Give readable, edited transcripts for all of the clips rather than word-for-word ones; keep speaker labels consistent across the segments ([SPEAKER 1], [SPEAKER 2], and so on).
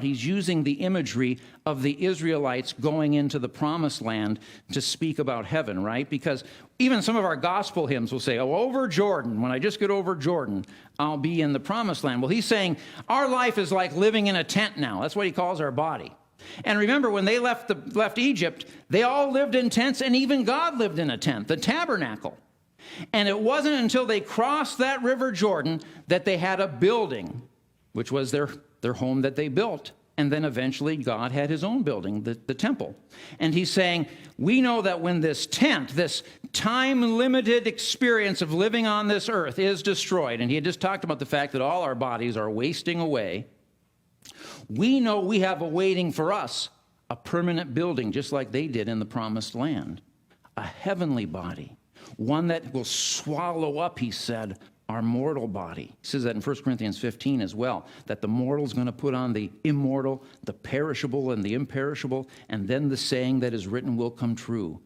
[SPEAKER 1] He's using the imagery of the Israelites going into the promised land to speak about heaven, right? Because even some of our gospel hymns will say, oh, over Jordan, when I just get over Jordan, I'll be in the promised land. Well, he's saying our life is like living in a tent now. That's what he calls our body. And remember, when they left Egypt, they all lived in tents, and even God lived in a tent, the tabernacle. And it wasn't until they crossed that river Jordan that they had a building, which was their home that they built. And then eventually God had his own building, the temple. And he's saying, we know that when this tent, this time-limited experience of living on this earth is destroyed, and he had just talked about the fact that all our bodies are wasting away, we know we have awaiting for us a permanent building, just like they did in the promised land, a heavenly body, one that will swallow up, he said, our mortal body. He says that in 1 Corinthians 15 as well, that the mortal is going to put on the immortal, the perishable and the imperishable, and then the saying that is written will come true.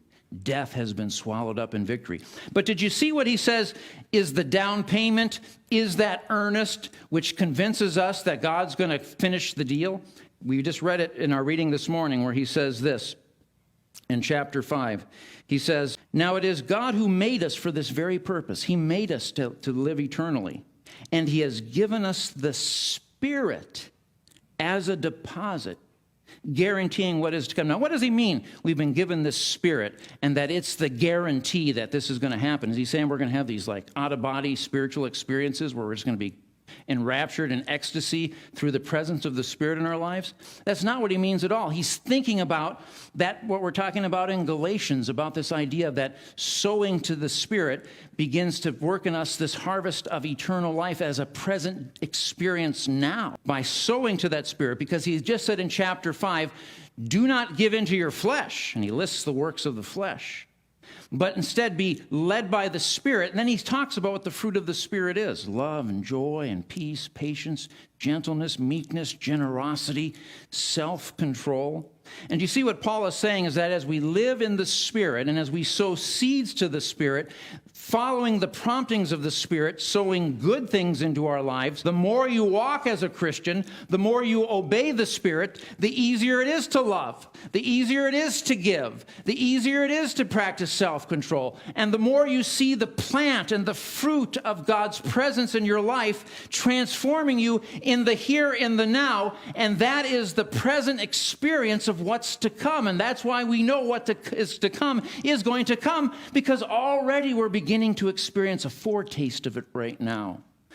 [SPEAKER 1] Death has been swallowed up in victory. But did you see what he says is the down payment, is that earnest, which convinces us that God's going to finish the deal? We just read it in our reading this morning where he says this in chapter 5. He says, now it is God who made us for this very purpose. He made us to live eternally. And he has given us the Spirit as a deposit, guaranteeing what is to come. Now, what does he mean? We've been given this Spirit and that it's the guarantee that this is going to happen. Is he saying we're going to have these like out-of-body spiritual experiences where we're just going to be enraptured in ecstasy through the presence of the Spirit in our lives? That's not what he means at all. He's thinking about that, what we're talking about in Galatians, about this idea that sowing to the Spirit begins to work in us this harvest of eternal life as a present experience now by sowing to that Spirit, because he just said in chapter 5, do not give in to your flesh, and he lists the works of the flesh, but instead be led by the Spirit. And then he talks about what the fruit of the Spirit is: love and joy and peace, patience, gentleness, meekness, generosity, self-control. And you see what Paul is saying is that as we live in the Spirit and as we sow seeds to the Spirit, following the promptings of the Spirit, sowing good things into our lives, the more you walk as a Christian, the more you obey the Spirit, the easier it is to love, the easier it is to give, the easier it is to practice self-control. And the more you see the plant and the fruit of God's presence in your life transforming you in the here, in the now, and that is the present experience of what's to come. And that's why we know what is to come is going to come, because already we're beginning to experience a foretaste of it right now.